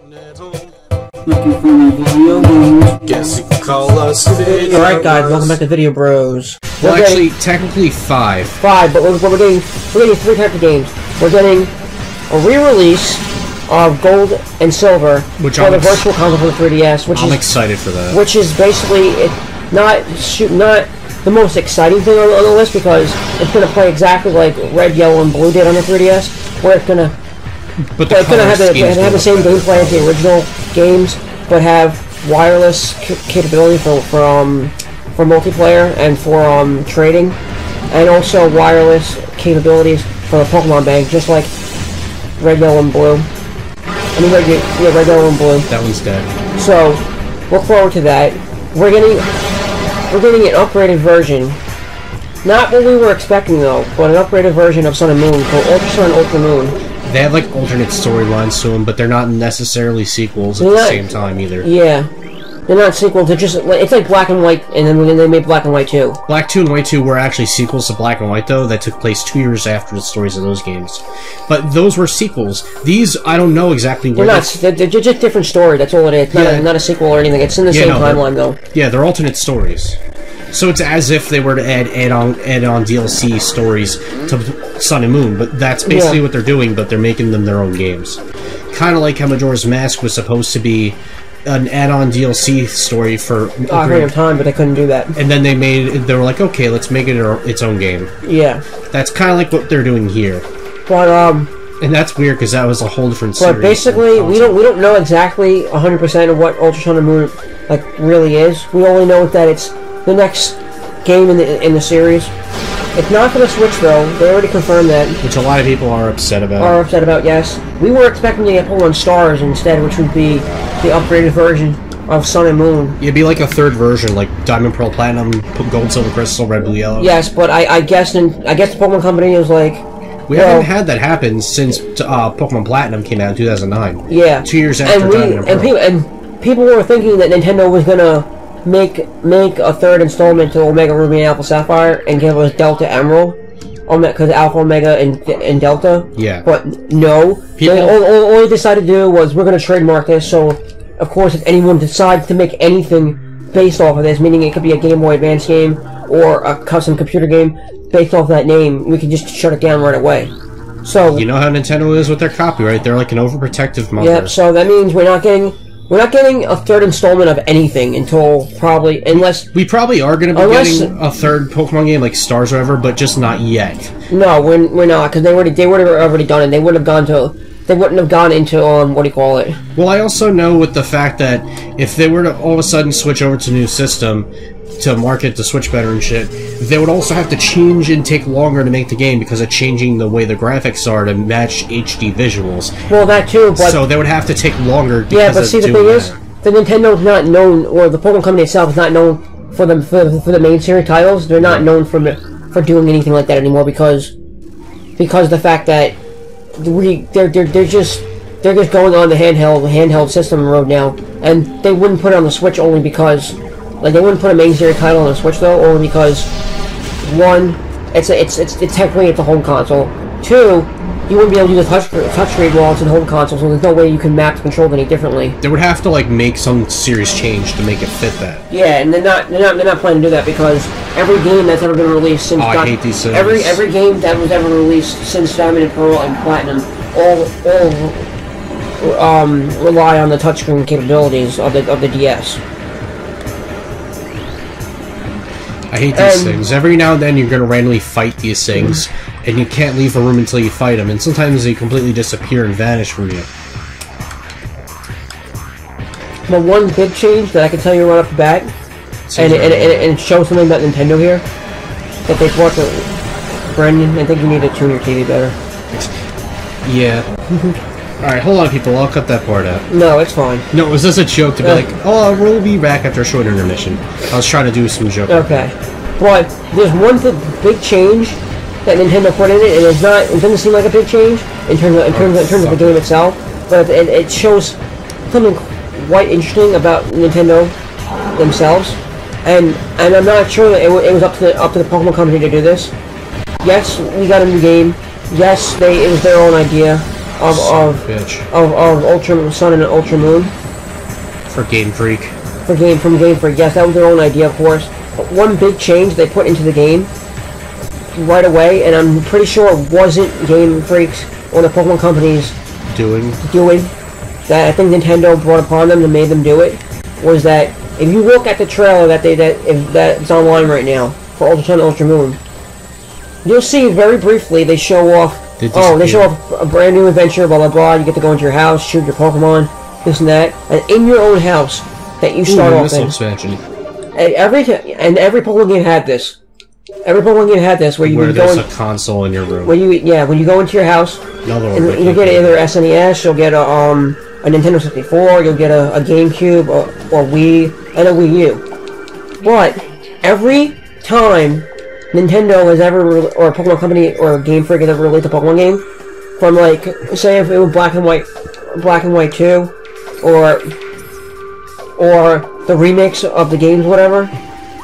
Looking for new video bros. Guess you could call us Video Alright guys, welcome back to Video Bros. Well, actually, technically five. But we're getting three types of games. We're getting a re-release of Gold and Silver for the Virtual Console for the 3DS, I'm excited for that. Which is basically not the most exciting thing on the list, because it's going to play exactly like Red, Yellow, and Blue did on the 3DS, where it's going to have the same gameplay as the original games, but have wireless capability for multiplayer and for trading, and also wireless capabilities for the Pokemon Bank, just like Red, Yellow, and Blue. I mean, Red, Yellow, and Blue. That one's dead. So, look forward to that. We're getting an upgraded version. Not what we were expecting though, but an upgraded version of Sun and Moon called Ultra Sun and Ultra Moon. They have like alternate storylines to them, but they're not necessarily sequels at the same time either. Yeah. They're not sequels, it's like Black and White, and then they made Black and White 2. Black 2 and White 2 were actually sequels to Black and White, though, that took place 2 years after the stories of those games. But those were sequels. These, I don't know exactly where they're just different story, that's all it is. Not a sequel or anything, it's in the same timeline, though. Yeah, they're alternate stories. So it's as if they were to add on DLC stories to Sun and Moon, but that's basically what they're doing, but they're making them their own games. Kind of like how Majora's Mask was supposed to be an add-on DLC story for Ocarina of Time, but they couldn't do that. And then they were like, okay, let's make it its own game. Yeah. Like kind of like what they're doing here. But and that's weird because that was a whole different series. But basically, we don't know exactly 100% of what Ultra Sun and Moon really is. We only know that it's the next game in the series. It's not for the Switch though. They already confirmed that. Which a lot of people are upset about. Yes. We were expecting to get Pokemon Stars instead, which would be the upgraded version of Sun and Moon. It'd be like a third version, like Diamond, Pearl, Platinum, Gold, Silver, Crystal, Red, Blue, Yellow. Yes, but I guess the Pokemon Company is like, we haven't had that happen since Pokemon Platinum came out in 2009. Yeah. 2 years after Diamond and Pearl. And people were thinking that Nintendo was gonna make a third installment to Omega Ruby and Alpha Sapphire and give us Delta Emerald, because Alpha, Omega, and Delta. Yeah. But no, all they decided to do was, we're going to trademark this. So, of course, if anyone decides to make anything based off of this, meaning it could be a Game Boy Advance game or a custom computer game based off that name, we can just shut it down right away. So you know how Nintendo is with their copyright; they're like an overprotective mother. Yep. So that means we're not getting a third installment of anything until unless we probably are going to be getting a third Pokemon game like Stars or whatever, but just not yet. No, we're not, because they would have already done it. They wouldn't have gone into what do you call it? Well, I also know with the fact that if they were to all of a sudden switch over to a new system to market the Switch better and shit, they would also have to change and take longer to make the game because of changing the way the graphics are to match HD visuals. Well, that too, but so they would have to take longer. Yeah, but see, the thing is, the Nintendo's not known, or the Pokemon Company itself is not known for the main series titles. They're not known for doing anything like that anymore because the fact that they're just going on the handheld system road now, and they wouldn't put it on the Switch only because. They wouldn't put a main series title on the Switch though, only because one, it's technically it's a home console. Two, you wouldn't be able to do the touchscreen while it's in home console, so there's no way you can map the controls any differently. They would have to make some serious change to make it fit that. Yeah, and they're not planning to do that because every game that's ever been released since I hate these things. Every game that was ever released since Diamond and Pearl and Platinum all rely on the touchscreen capabilities of the DS. I hate these things. Every now and then you're going to randomly fight these things, and you can't leave a room until you fight them, and sometimes they completely disappear and vanish from you. But one big change that I can tell you right off the bat, and it shows something about Nintendo here, that they brought Brendan, I think you need to tune your TV better. Yeah. Alright, hold on people, I'll cut that part out. No, it's fine. No, it was just a joke to be like, oh, we'll be back after a short intermission. I was trying to do some joke. Okay. But there's one big change that Nintendo put in it, and it doesn't seem like a big change in terms of the game itself, but it shows something quite interesting about Nintendo themselves, and I'm not sure that it was up to the Pokemon Company to do this. Yes, we got a new game. Yes, it was their own idea. of Ultra Sun and Ultra Moon. For Game Freak. From Game Freak, yes, that was their own idea, of course. But one big change they put into the game right away, and I'm pretty sure it wasn't Game Freak's or the Pokemon companies doing that. I think Nintendo brought upon them and made them do it. Was that if you look at the trailer that's online right now for Ultra Sun and Ultra Moon, you'll see very briefly they show off. They show off a brand new adventure, blah blah blah. You get to go into your house, shoot your Pokemon, this and that, and in your own house that you start off in. Expansion. And every Pokemon game had this. Every Pokemon game had this where you would go there's a console in your room. When you go into your house, you get either SNES, you'll get a Nintendo 64, you'll get a GameCube or Wii and a Wii U. But every time Nintendo has ever, or a Pokemon company or a Game Freak has ever released a Pokemon game, from like, say if it was Black and White 2, or the remakes of the games, whatever,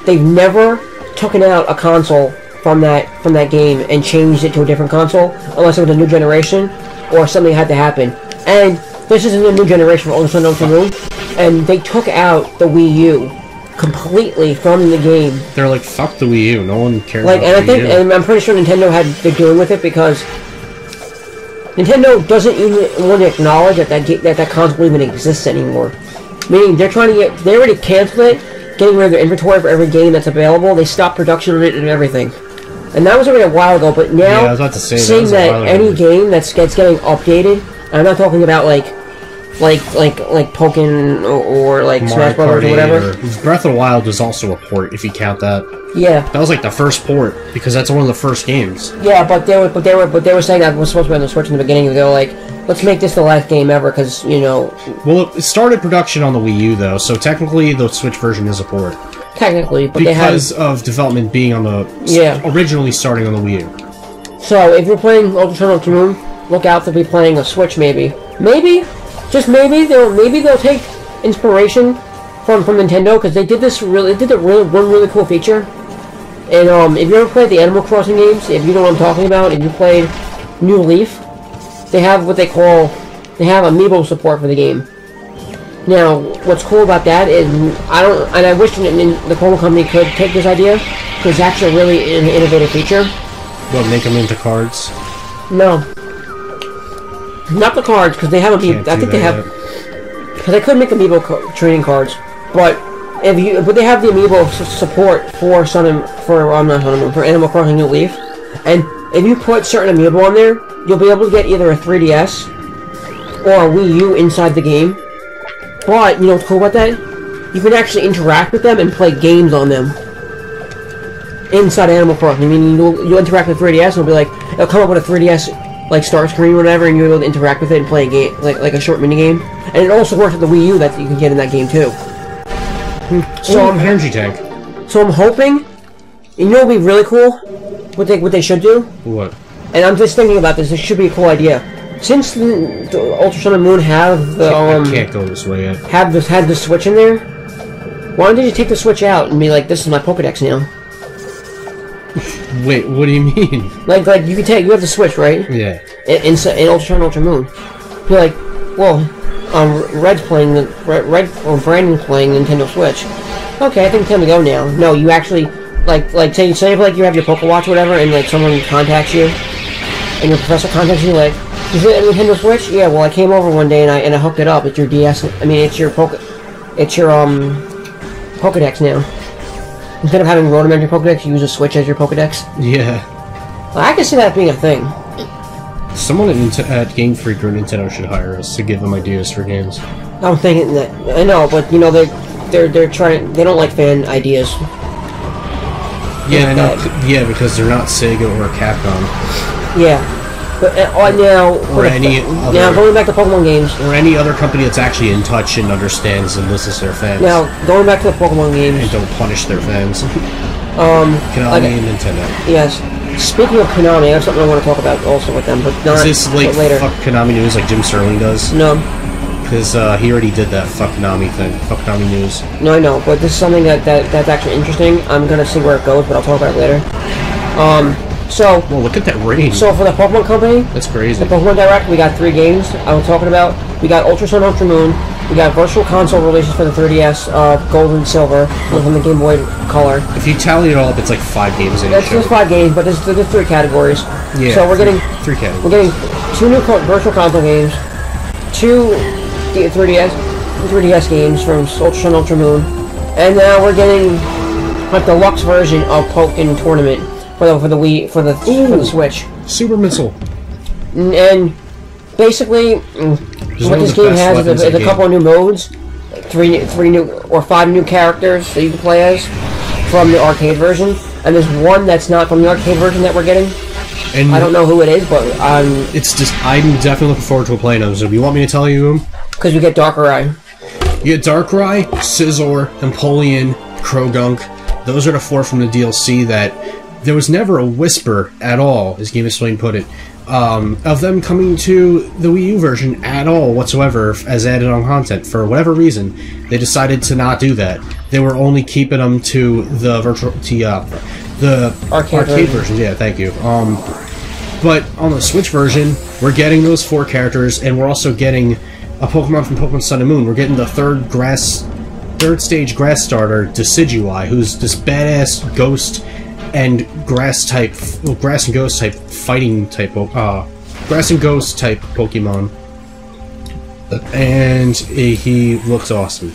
they've never taken out a console from that game and changed it to a different console, unless it was a new generation or something had to happen. And this isn't a new generation for Ultra Sun and Ultra Moon, and they took out the Wii U completely from the game. They're like, fuck the Wii U, no one cares about the Wii U. And I'm pretty sure Nintendo had been dealing with it because Nintendo doesn't even want to acknowledge that console even exists anymore. Meaning they already canceled it, getting rid of their inventory for every game that's available. They stopped production of it and everything. And that was already a while ago, but now, I was about to say, seeing that any game that's getting updated, and I'm not talking about like Pokken or like Smash Brothers or whatever. Breath of the Wild was also a port, if you count that. Yeah. That was like the first port, because that's one of the first games. Yeah, but they were saying that it was supposed to be on the Switch in the beginning. They were like, let's make this the last game ever, because, you know... Well, it started production on the Wii U, though, so technically the Switch version is a port. Technically, but because of development being on the... Yeah. Originally starting on the Wii U. So, if you're playing Ultra Sun and Ultra Moon, look out to be playing a Switch, maybe. Maybe, just maybe, they'll take inspiration from Nintendo, because they did one really cool feature. And, if you ever played the Animal Crossing games, if you know what I'm talking about, if you played New Leaf, they have they have amiibo support for the game. Now, what's cool about that is, I wish the Pokemon Company could take this idea, because it's actually a really innovative feature. What, make them into cards? No. Not the cards, because they have amiibo. I think they have... Because they could make amiibo trading cards, but they have the amiibo support for for Animal Crossing New Leaf, and if you put certain amiibo on there, you'll be able to get either a 3DS or a Wii U inside the game. But, you know what's cool about that? You can actually interact with them and play games on them inside Animal Crossing. I mean, you'll interact with 3DS, and it'll come up with a 3DS like start screen or whatever, and you'll be able to interact with it and play a game, like a short mini game. And it also works with the Wii U that you can get in that game too. So energy tank. So I'm hoping, you know, what'd be really cool. What they should do. What? And I'm just thinking about this. This should be a cool idea. Since the Ultra Sun and Moon have the I can't go this way yet. Had the Switch in there. Why don't you take the Switch out and be like, this is my Pokédex now? Wait, what do you mean? Like you have the Switch, right? Yeah. In Ultra Sun and Ultra Moon. You're like, well, Brandon's playing Nintendo Switch. Okay, I think it's time to go now. No, you actually like say if you have your Pokewatch or whatever, and like someone contacts you, and your professor contacts you, like, is it a Nintendo Switch? Yeah, well, I came over one day and I hooked it up. It's your DS. I mean, it's your Pokédex now. Instead of having rudimentary Pokédex, you use a Switch as your Pokédex. Yeah. Well, I can see that being a thing. Someone at Game Freak or Nintendo should hire us to give them ideas for games. I'm thinking that I know, but you know they're trying. They don't like fan ideas. Yeah, I know. Yeah, because they're not Sega or Capcom. Yeah, but now going back to Pokemon games, or any other company that's actually in touch and understands and listens to their fans. Now going back to the Pokemon games, and don't punish their fans. Konami and Nintendo. Yes. Speaking of Konami, I have something I want to talk about also with them, but not Is this like later. Fuck Konami News like Jim Sterling does? No. Because he already did that Fuck Konami thing. Fuck Konami News. No, I know, but this is something that's actually interesting. I'm gonna see where it goes, but I'll talk about it later. So, well, look at that range. So for the Pokemon Company, that's crazy. The Pokemon Direct, we got 3 games I was talking about. We got Ultra Sun, Ultra Moon. We got Virtual Console releases for the 3DS, Gold and Silver, and the Game Boy Color. If you tally it all up, it's like 5 games. That's just 5 games, but there's 3 categories. Yeah. So we're getting 3 categories. We're getting 2 new Virtual Console games, 2 3DS games from Ultra Sun, Ultra Moon, and now we're getting like the deluxe version of Pokken Tournament for the Wii for the Switch. Super Missile. And basically, what this game has is a couple of new modes, 3 new or 5 new characters that you can play as from the arcade version, and there's one that's not from the arcade version that we're getting. And I don't know who it is, but it's just I'm definitely looking forward to playing them. So, do you want me to tell you them? Because you get Darkrai. You get Darkrai, Scizor, Empoleon, Krogunk. Those are the 4 from the DLC that there was never a whisper at all, as Game Explain put it, of them coming to the Wii U version at all whatsoever as added-on content. For whatever reason, they decided to not do that. They were only keeping them to the arcade version. Yeah, thank you. But on the Switch version, we're getting those 4 characters, and we're also getting a Pokemon from Pokemon Sun and Moon. We're getting the third stage grass starter, Decidueye, who's this badass ghost and grass and ghost type fighting type grass and ghost type Pokemon, and he looks awesome.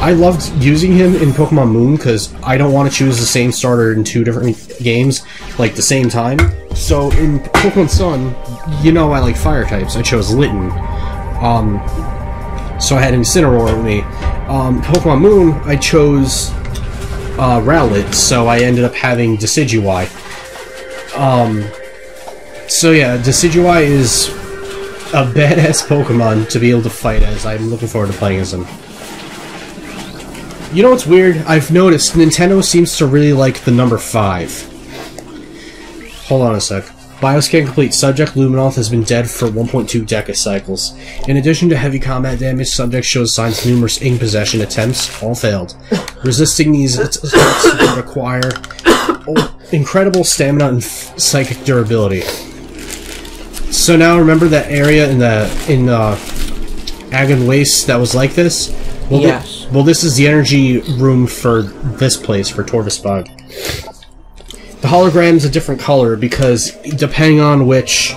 I loved using him in Pokemon Moon because I don't want to choose the same starter in 2 different games like the same time. So in Pokemon Sun, you know I like fire types. I chose Litten. So I had Incineroar with me. Pokemon Moon, I chose Rowlet, so I ended up having Decidueye. So yeah, Decidueye is a badass Pokemon to be able to fight as. I'm looking forward to playing as him. You know what's weird? I've noticed Nintendo seems to really like the number 5. Hold on a sec. Bioscan complete. Subject Luminoth has been dead for 1.2 decacycles. In addition to heavy combat damage, subject shows signs of numerous ink possession attempts, all failed. Resisting these attacks require incredible stamina and psychic durability. So now remember that area in Agon Waste that was like this? Well, yes. Well, this is the energy room for this place, for Torvasbog. The hologram's a different color because depending on which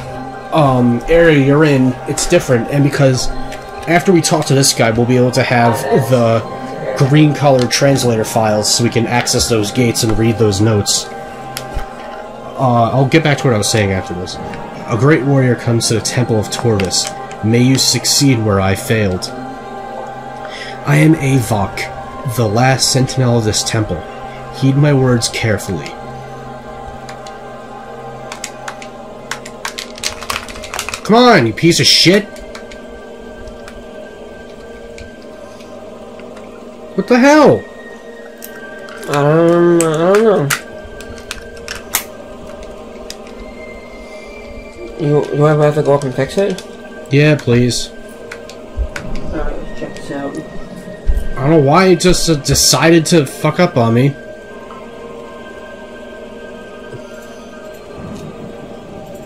area you're in, it's different. And because after we talk to this guy, we'll be able to have the green colored translator files so we can access those gates and read those notes. I'll get back to what I was saying after this. A great warrior comes to the Temple of Torvus. May you succeed where I failed. I am Avok, the last sentinel of this temple. Heed my words carefully. Come on, you piece of shit! What the hell? I don't know. You ever have to go up and fix it? Yeah, please. Alright, let's check this out. I don't know why it just decided to fuck up on me.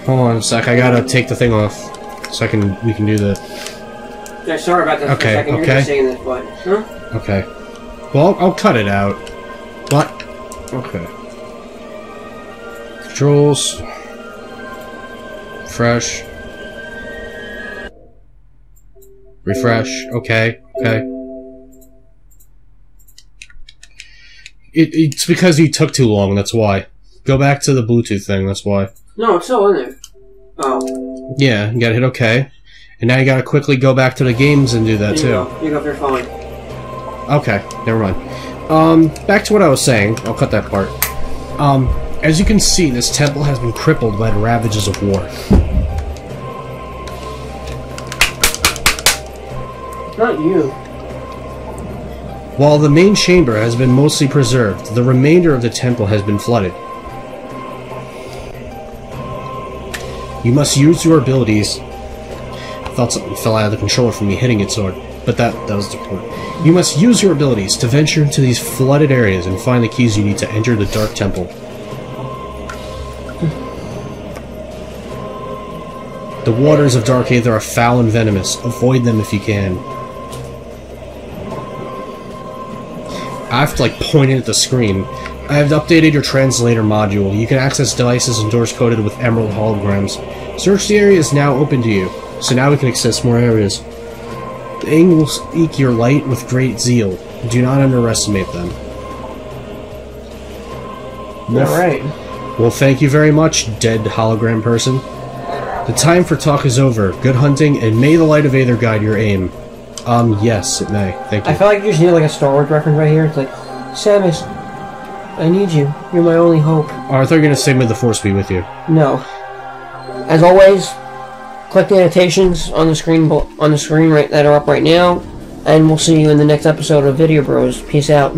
Hold on a sec, I gotta take the thing off so we can do that. Yeah, sorry about that. Okay, for a second. okay. You're just saying this, but huh? Okay. Well, I'll cut it out. But okay. Controls. Refresh. Refresh. Okay. Okay. It's because you took too long, that's why. Go back to the Bluetooth thing, that's why. No, it's still in there. Oh. Yeah, you gotta hit OK. And now you gotta quickly go back to the games and do that too. You go for your phone. Okay, never mind. Back to what I was saying. I'll cut that part. As you can see, this temple has been crippled by the ravages of war. Not you. While the main chamber has been mostly preserved, the remainder of the temple has been flooded. You must use your abilities. I thought something fell out of the controller from me hitting it sword, but that was the point. You must use your abilities to venture into these flooded areas and find the keys you need to enter the Dark Temple. The waters of Dark Aether are foul and venomous. Avoid them if you can. I have to, like, point it at the screen. I have updated your translator module. You can access devices and doors coded with emerald holograms. Search the area is now open to you, so now we can access more areas. The Aang will seek your light with great zeal. Do not underestimate them. Alright. Well, thank you very much, dead hologram person. The time for talk is over. Good hunting, and may the light of Aether guide your aim. Yes, it may. Thank you. I feel like you just need like a Star Wars reference right here. It's like, Samus, I need you. You're my only hope. Oh, I thought you were going to say, may the Force be with you. No. As always, click the annotations on the screen right that are up right now, and we'll see you in the next episode of Vidya Bros. Peace out.